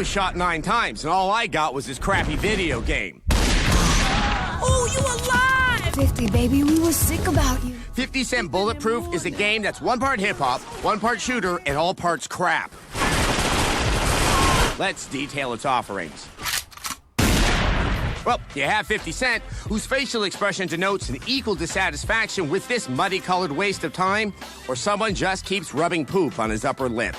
was shot 9 times, and all I got was this crappy video game. Oh, you alive! 50, baby, we were sick about you. 50 Cent Bulletproof is a game that's 1 part hip-hop, 1 part shooter, and all parts crap. Let's detail its offerings. Well, you have 50 Cent, whose facial expression denotes an equal dissatisfaction with this muddy-colored waste of time, or someone just keeps rubbing poop on his upper lip.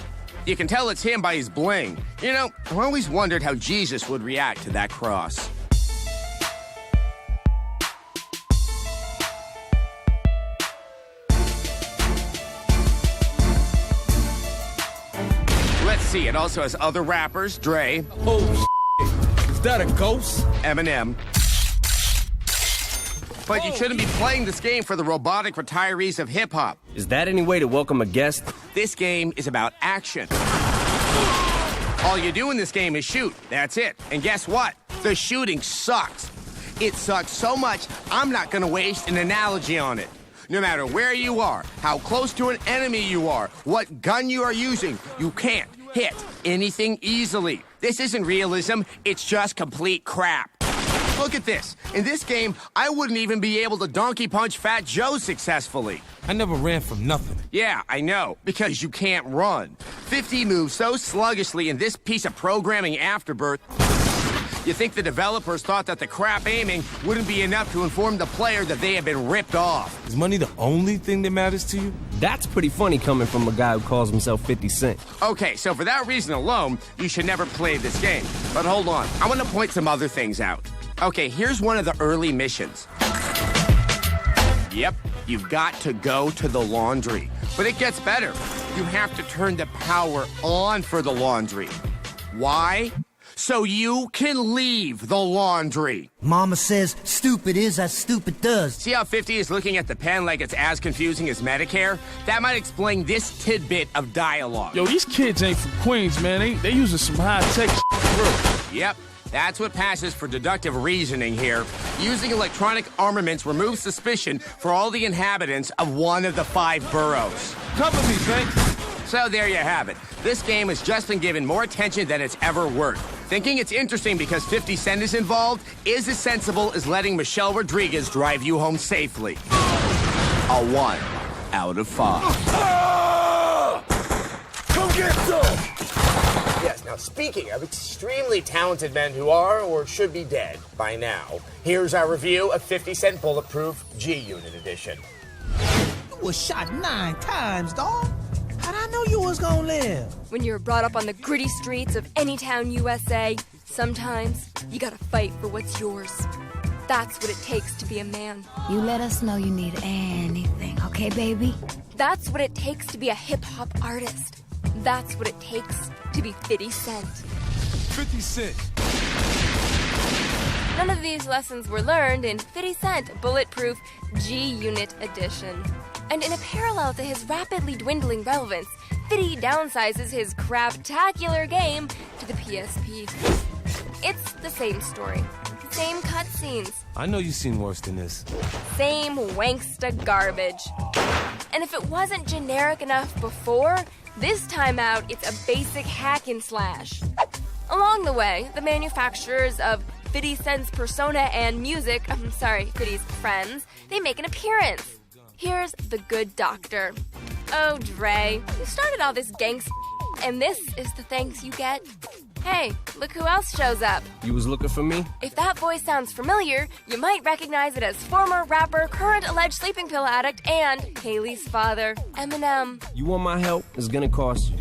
You can tell it's him by his bling. You know, I've always wondered how Jesus would react to that cross. Let's see, it also has other rappers, Dre. Oh, is that a ghost? Eminem. But you shouldn't be playing this game for the robotic retirees of hip-hop. Is that any way to welcome a guest? This game is about action. All you do in this game is shoot. That's it. And guess what? The shooting sucks. It sucks so much, I'm not gonna waste an analogy on it. No matter where you are, how close to an enemy you are, what gun you are using, you can't hit anything easily. This isn't realism, it's just complete crap. Look at this. In this game, I wouldn't even be able to donkey punch Fat Joe successfully. I never ran from nothing. Yeah, I know, because you can't run. 50 moves so sluggishly in this piece of programming Afterbirth. You think the developers thought that the crap aiming wouldn't be enough to inform the player that they have been ripped off. Is money the only thing that matters to you? That's pretty funny coming from a guy who calls himself 50 Cent. Okay, so for that reason alone, you should never play this game. But hold on, I want to point some other things out. Okay, here's one of the early missions. Yep, you've got to go to the laundry. But it gets better. You have to turn the power on for the laundry. Why? So you can leave the laundry. Mama says stupid is as stupid does. See how 50 is looking at the pen like it's as confusing as Medicare? That might explain this tidbit of dialogue. Yo, these kids ain't from Queens, man. They using some high-tech shit. Yep. That's what passes for deductive reasoning here. Using electronic armaments removes suspicion for all the inhabitants of one of the 5 boroughs. Cover me, Banks. So there you have it. This game has just been given more attention than it's ever worth. Thinking it's interesting because 50 Cent is involved is as sensible as letting Michelle Rodriguez drive you home safely. A 1 out of 5. Come get some! Yes, now speaking of extremely talented men who are or should be dead by now, here's our review of 50 Cent Bulletproof G-Unit Edition. You was shot 9 times, dawg. How'd I know you was gonna live? When you're brought up on the gritty streets of any town USA, sometimes you gotta fight for what's yours. That's what it takes to be a man. You let us know you need anything, okay, baby? That's what it takes to be a hip-hop artist. That's what it takes to be 50 Cent. 50 Cent. None of these lessons were learned in 50 Cent Bulletproof G-Unit Edition. And in a parallel to his rapidly dwindling relevance, 50 downsizes his craptacular game to the PSP. It's the same story, same cutscenes, I know you've seen worse than this. same wanksta garbage. And if it wasn't generic enough before, this time out it's a basic hack and slash. Along the way, the manufacturers of 50 Cent's persona and music, 50's friends, they make an appearance. Here's the good doctor. Oh, Dre, you started all this gangsta, and this is the thanks you get? Hey, look who else shows up. You was looking for me? If that voice sounds familiar, you might recognize it as former rapper, current alleged sleeping pill addict, and Haley's father, Eminem. You want my help? It's gonna cost you.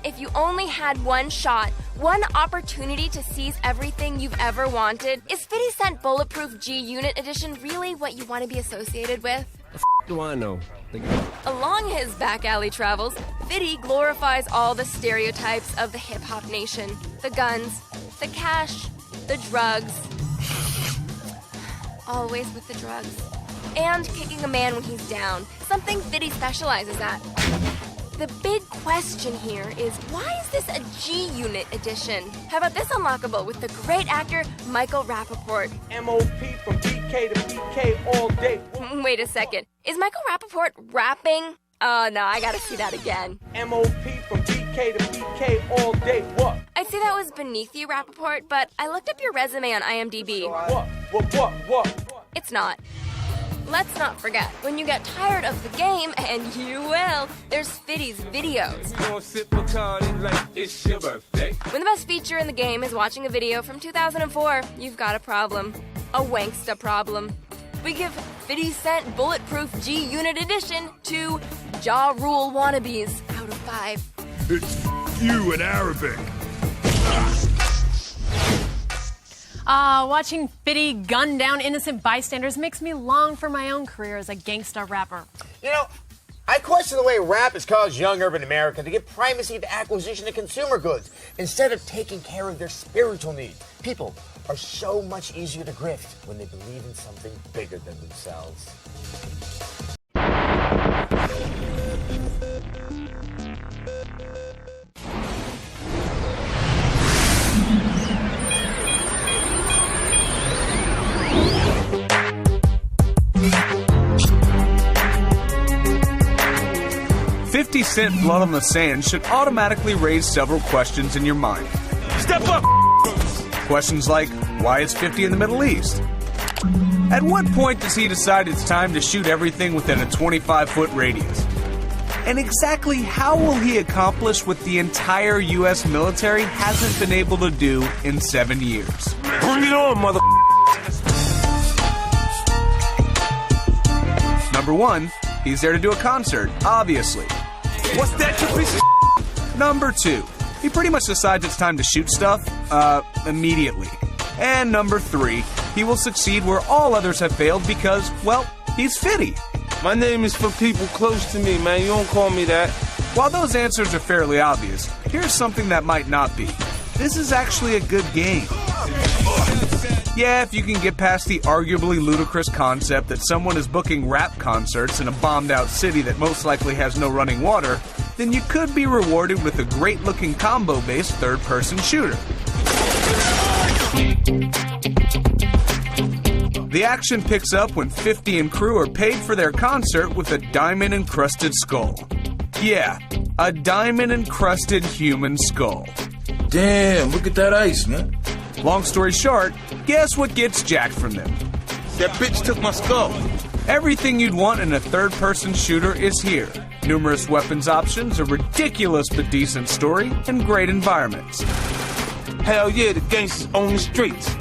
If you only had one shot, one opportunity to seize everything you've ever wanted, is 50 Cent Bulletproof G-Unit Edition really what you want to be associated with? Do I know? Along his back alley travels, 50 glorifies all the stereotypes of the hip-hop nation. The guns, the cash, the drugs. Always with the drugs. And kicking a man when he's down, something 50 specializes at. The big question here is, why is this a G-Unit edition? How about this unlockable with the great actor Michael Rappaport? M.O.P. from PK to PK all day. Wait a second. Is Michael Rappaport rapping? Oh, no, I gotta see that again. M.O.P. from PK BK to BK all day. What? I'd say that was beneath you, Rappaport, but I looked up your resume on IMDb. What? It's not. Let's not forget, when you get tired of the game, and you will, there's Fiddy's videos. We gon' sip Bacardi like it's your birthday. When the best feature in the game is watching a video from 2004, you've got a problem. A wanksta problem. We give 50 Cent Bulletproof G Unit Edition to Ja Rule wannabes out of 5. It's you in Arabic. Watching Fiddy gun down innocent bystanders makes me long for my own career as a gangsta rapper. You know, I question the way rap has caused young urban America to give primacy to acquisition of consumer goods instead of taking care of their spiritual needs. People are so much easier to grift when they believe in something bigger than themselves. 50 Cent Blood on the Sand should automatically raise several questions in your mind. Step up! Questions like, why is 50 in the Middle East? At what point does he decide it's time to shoot everything within a 25-foot radius? And exactly how will he accomplish what the entire U.S. military hasn't been able to do in 7 years? Bring it on, mother... Number 1, he's there to do a concert, obviously. What's that, you piece of... Number 2, he pretty much decides it's time to shoot stuff, immediately. And number 3, he will succeed where all others have failed because, well, he's Fiddy. My name is for people close to me, man. You don't call me that. While those answers are fairly obvious, here's something that might not be. This is actually a good game. Yeah, if you can get past the arguably ludicrous concept that someone is booking rap concerts in a bombed-out city that most likely has no running water, then you could be rewarded with a great-looking combo-based third-person shooter. The action picks up when 50 and crew are paid for their concert with a diamond-encrusted skull. Yeah, a diamond-encrusted human skull. Damn, look at that ice, man. Long story short, guess what gets jacked from them? That bitch took my skull. Everything you'd want in a third-person shooter is here. Numerous weapons options, a ridiculous but decent story, and great environments. Hell yeah, the gangsters own the streets.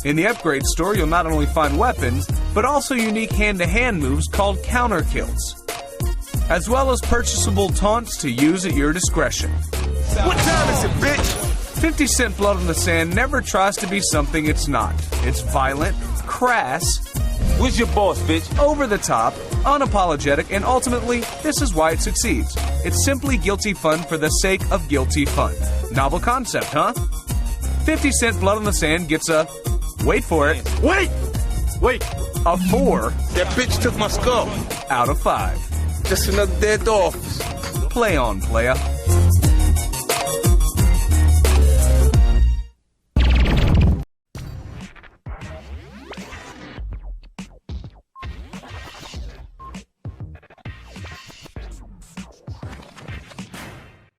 In the upgrade store, you'll not only find weapons, but also unique hand-to-hand moves called counter kills, as well as purchasable taunts to use at your discretion. What time is it, bitch? 50 Cent Blood on the Sand never tries to be something it's not. It's violent, crass, Where's your boss, bitch? over the top, unapologetic, and ultimately, this is why it succeeds. It's simply guilty fun for the sake of guilty fun. Novel concept, huh? 50 Cent Blood on the Sand gets a, wait for it, Wait! a 4 That bitch took my skull. out of 5. Just another dead office. Play on, playa.